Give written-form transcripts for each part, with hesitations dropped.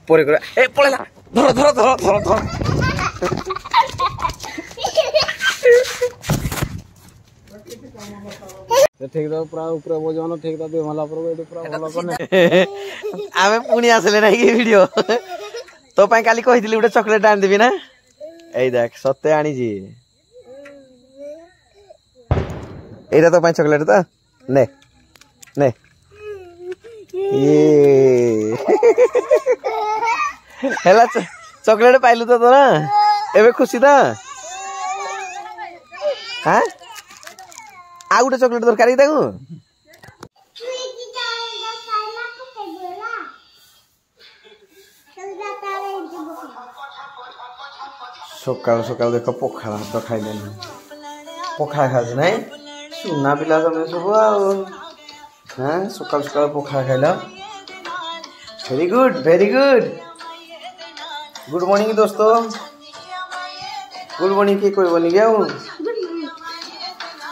ପରେ କର ଏ ପଳେଇଲା ଧର ଧର ଧର ଧର ଧର ठीक तो पूरा ऊपर वजन ठीक तो दे मला पर एटु पूरा भलो कने आमे पुणी आसले ना कि वीडियो तो पाई काली कहितली उडे चॉकलेट आन देबी ना एई देख सत्ते आनी जी एटा तो पाई चॉकलेट तो ने ने ये हेला चॉकलेट पाइलु तो ना एबे खुशी था हां आ गोटे चॉकलेट दरकार कि ताकू सकाल सकाल देख पखाड़ हाथ खाइले पखाड़ खास ना सुना पिला तुम सब हाँ सकाल सकाल पखाड़ खाइल वेरी गुड गुड मॉर्निंग दोस्तों गुड मॉर्निंग के कोई बनी गया हूँ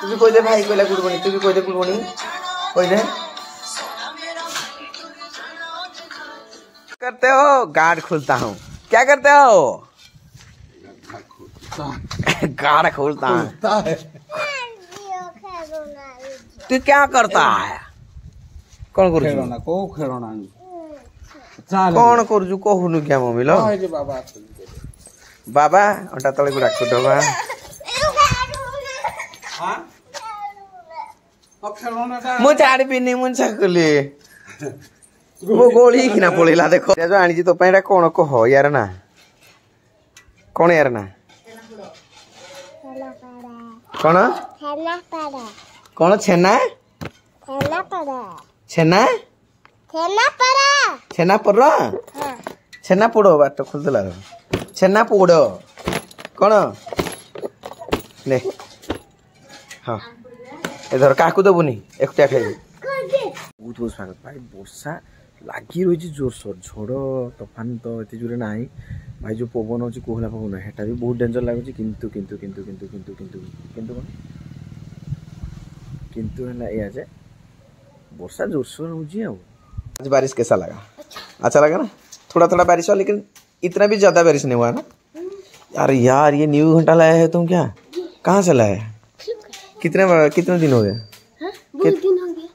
तू भी कोई दे भाई कोई गुड मॉर्निंग तू भी कोई दे गुड मॉर्निंग कोई दे करते हो गार्ड खोलता हूँ क्या करते हो गार्ड खोलता है तू क्या करता है कौन कर खेलना को खेलना कौन कर कहूनु क्या मम्मी लो बाबा अंटा तले गुड़ा कुटवा मु छाड़ बिनी मुन सकली वो गोली किना पळेला देखो जो आनी तो पैडा कोन कह यार ना कौन यार ना कौन कौन छेना छेना छेना पर छेना पोड़ो बाट खोल देला छेना पोड़ो कौन ले हाँ इधर काकू दबुनी एकटा खाइबे बहुत बहुत स्वागत भाई वर्षा लागी रही जोरसोर झड़ तोफान तो एत जोरे ना भाई जो पवन अच्छी कोहला पवन हेटा भी बहुत डेंजर लगुच किंतु किंतु किंतु किंतु किंतु किंतु किंतु कौन किंतु है जे वर्षा जोरसोर हो आज बारिश कैसा लगा अच्छा लगा ना थोड़ा थोड़ा बारिश हुआ लेकिन इतना भी ज्यादा बारिश नहीं हुआ ना यार ये न्यू घंटा लाया है तुम क्या कहाँ से लाया है कितने दिन हो गए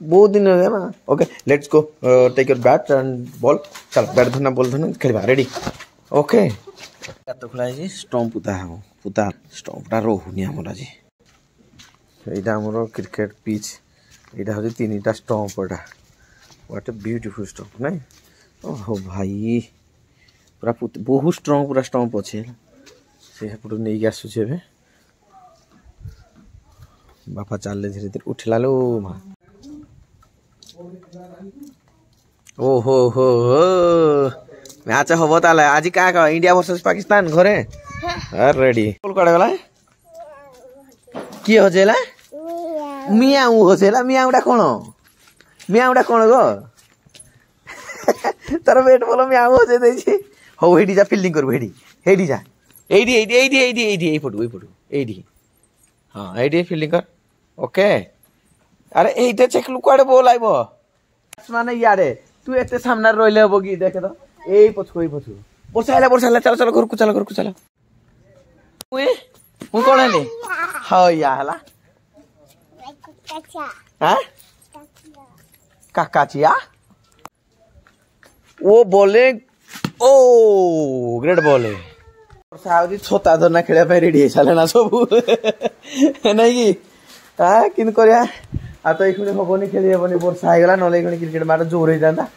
बहुत दिन हो गया ना okay let's go take your bat and ball चल बैट धरना बॉल धरना खेलवा रेडी ओके तो खुला है स्टंप पुता स्टंपटा रोहुनी हमर आज एटा हमर क्रिकेट पिच एटा हो तीनटा stump Etah what a beautiful stump नहीं ओहो भाई पूरा बहुत स्ट्रांग पूरा स्टंप अच्छे से पटो नहीं आसुचे बापा चल धीरे धीरे उठला लो माँ ओहो हो मैच हम ताले आज क्या इंडिया वर्सेस पाकिस्तान घरे रेडी कड़े गला किए हजेला मियाऊ हजेला मियाऊटा कौन गो तार बैट बोल मियाऊ हजे देछि हो हेडी जा फील्डिंग करबो हेडी जा एडी फोटो एडी हां एडी फील्डिंग कर ओके अरे एटा चेक लुकाड़े बोल आइबो माने यारे तू एते सामने रोइले हबो की देखे तो एई पछु वर्षा चलो घर को चलो ओए हूं कोन हेले हां या हला हां काकाचिया वो बोले ओ ग्रेट बॉल वर्षा छोता धरना खेल रेडी है ना सब नहीं कि हाँ कि आ तो ये हेनी खेली हेनी वर्षा होगा ना क्रिकेट मैच जोर हो जाता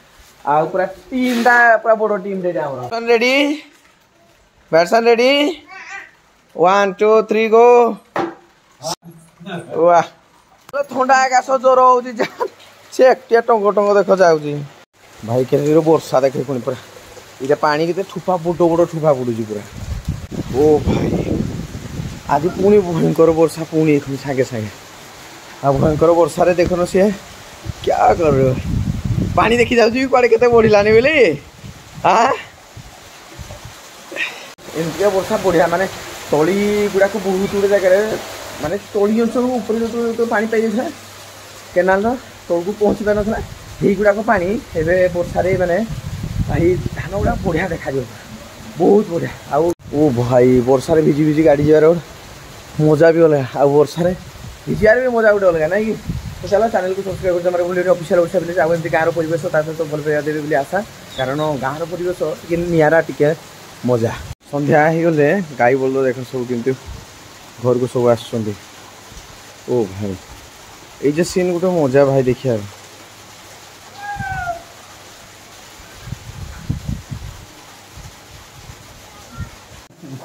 आ पूरा टीम पूरा बड़ टीम रेडी बैट्समैन रेडी 1 2 3 गो वाह थंडा आकाश जोर हो एकटिया टंग टंग देख जाऊँगी भाई के वर्षा देखे पुणी पूरा ये पानी के ठुपा बड़ ठुपा पड़ू पूरा ओ भाई आज पुणी भयंकर वर्षा पुणी सागे सागे आ भयंकर वर्षा रे देखो सी क्या कर रहे हो पानी देखी जाऊँ कड़े के बढ़लानी बोले हाँ एमती वर्षा बढ़िया माने तली गुड़ाक बहुत गुड़े जगह माने तली अंचल ऊपर जो पानी पाई जाए केनाल तौक पहुँची पार ना यही गुड़ाक पानी एवं वर्षा माने भाई धान गुड़ा बढ़िया देखा बहुत बढ़िया आउ ओ भाई वर्षा भिजी भिजी गाड़ी जावार मजा भी अलग आउ वर्षा भिजार भी मजा गोटे अलग ना कि तो चलो चैनल को सब्सक्राइब कर भूल ऑफिशियल ओडिशा विलेज आउ एमती गाँव परिवेश सहित भल पाइबा देवी बोली आशा कारण गाँव परिवेश टे निरा टिके मजा संध्या हो गले गाई बलद देख सब केमती घर को सब आस ओ भाई ये सीन गोटे मजा भाई देखिए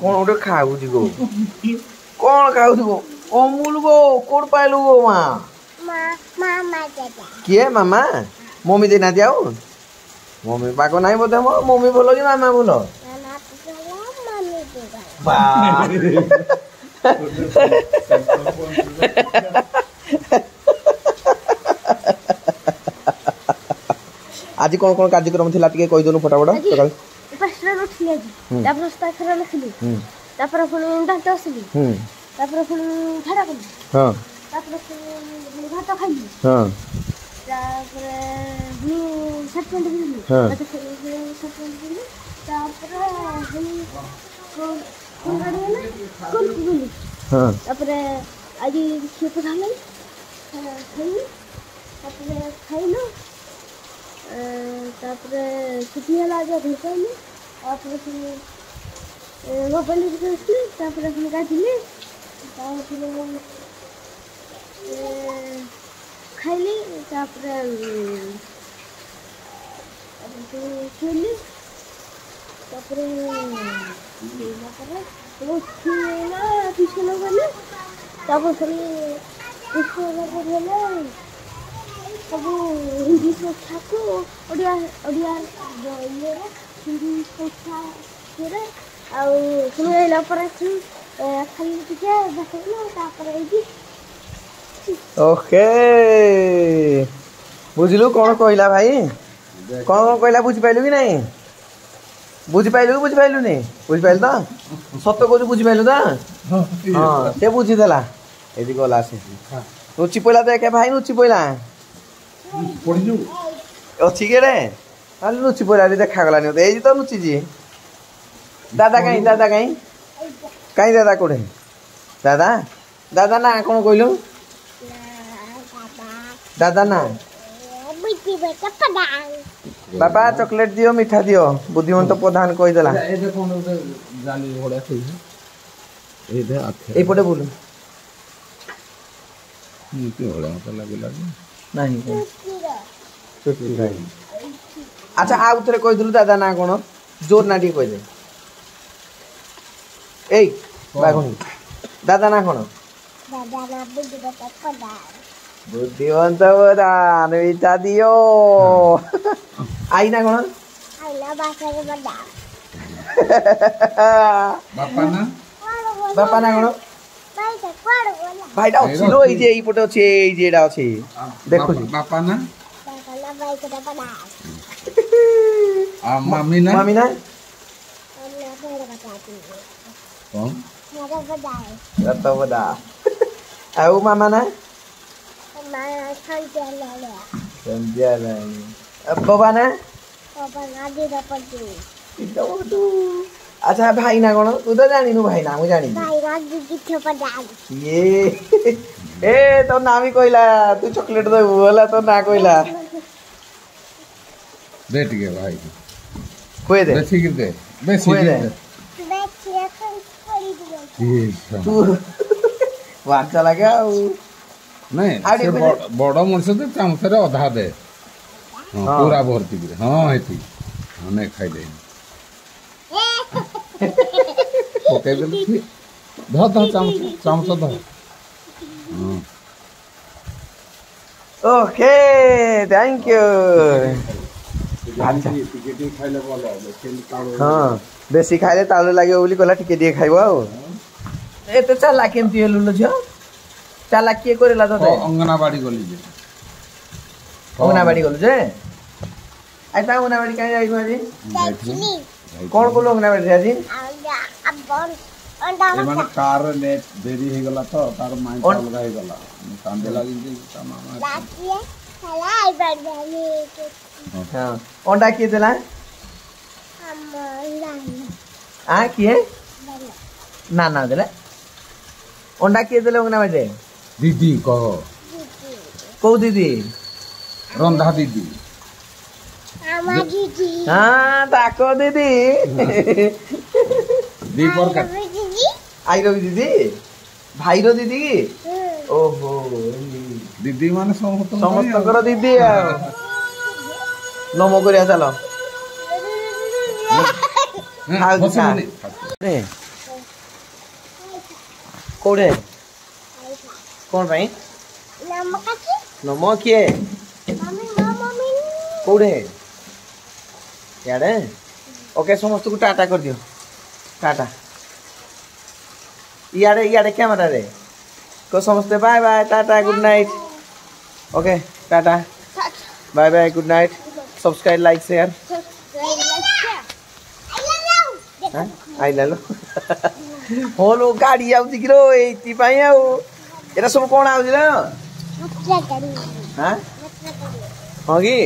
कौन गोटे खाऊ गो कौन खाऊ गो अमूल गो कोड पाइलु गो माँ किए मामा मम्मी देना दियाओ मम्मी बाको नहीं बोलते मो मम्मी बोलो कि मामा बोलो आज कौन कौन कार्यक्रम थिला टिके कहि दोनु फटाफट सकाल पास्टर उठली आज तापर स्टाफर लिखली तापर पुणी दांत असली तापर पुणी झाडा कली हां तापर पुणी भात खाली हां तापर पुणी शर्ट पैंट पिंधली तापर पुणी शर्ट पैंट पिंधली तापर पुणी कोन गाड़ी ना कोन पिंधली हां तापर आज खेत धाले खाई तापर खाइलो तापर छुट्टी हला आज भेटैली तापर पुणी मोबाइल देखले तापर पुणी गाधिले तापर खाइली तापर खेली तापर ट्यूशन गले तापर फिर सब हिंदी शिक्षा को ओडिया ओडिया ये हिंदी शिक्षा करे आउ सुनैला पर खाली टिके देखैलो तापर एजी ओके बुझलु कौन कहला भाई कौन कहला बुझ पाइलु कि नहीं बुझ पाइलु नहीं बुझ पाइल तो सत्य को बुझ पाइलु तो हां से बुझी देला एदी गला से नुची पइला देखे भाई नुची पइला पड़जु अच्छी के रे हाल नुची पइला रे देखा गलानी ए जी तो नुची जी दादा कहीं दादा कोठे दादा दादा ना कौन कहलु दादा ना बाबा चॉकलेट दियो मिठा दियो बुद्धिमंत प्रधान कहि देला ए देखो जाली घोड़ा थई ए दे आखे ए पटे बोलू नीति घोड़ा तो लागला नहीं चुटकी भाई अच्छा आ उतरे कहि दिलु दादा ना कोन जोर ना डी कहि दे ए बागुन दादा ना कोन दादा ना बुद्धिमंत प्रधान बुद्धिमंत प्रधान मिठा दियो आई ना कोन आइला बासा रे बड़ा बापा ना कोन भाई से कोड बोला भाईटा अछि लो ए जे ई पटे अछि ए जे एडा अछि देखो जी बापा ना भाई के बड़ा आ मम्मी ना हमने पेड़ बताती कौन मेरा बड़ा है रत्ता बड़ा आउ मामा ना मैं संजय ले संध्या नहीं अब बाबा ना पापा ना दे पड़ती इतो तो अच्छा भाई ना कोन तू तो जानी नु भाई ना मु जानी भाई रात किथे पड़ा ये ए तो ना भी कोइला तू चॉकलेट दे बोला तो ना कोइला बैठ गए भाई खोए दे बेसी गिर दे बेसी खोए गिर दे दे बैठिए खड़ी दियो ठीक है तू वाट चला गया नहीं आड़ी से पे बड़ मनुष्य तो चामच रे अधा दे हां हाँ। पूरा भर्ती गिर हां हेती हने खाइ दे ओके दे ध चामच ध हां ओके थैंक यू अच्छा टिकेटी खाइले बोला लेकिन कालो हाँ बेसी खाइले तालु लाग्यो बोली कहला टिके दिए खाइबो आ ए तो चला केमती हेलु ल झियो चला के करेला तो अंगनाबाड़ी गली जे अंगनाबाड़ी गलु जे आई ता अंगनाबाड़ी काई जाई माजी देखली कौन को अंगनाबाड़ी जाजी अब बन अंडा ए माने कार लेट देरी हे गला तो तार माइंड अलग हे गला कांदे लागी जे मामा लातिए चला आई बढ़ जानी हां अंडा के देला आ किए ना ना देले अंडा किए देले अंगना बाटे दीदी कह कौ दीदी रंधा दीदी আমার দিদি हाँ ताको दीदी दीपर का দিদি आई रवि दीदी भाई रो दीदी की ओहो दीदी माने समस्त समस्त दीदी नमो करिया चलो कोड़े कौन भाई নামকাছি नमो किए মামি মামি कोड़े यार ओके समस्त को टाटा कर दियो टाटा यारे यारे कैमरा रे को समस्त bye bye tata good night okay tata bye bye good night subscribe like share आई लो होलो गाड़ी आउती किरो एती पाई आउ एरा सब कोन आउजी ना मछली करी हां मछली करी होगी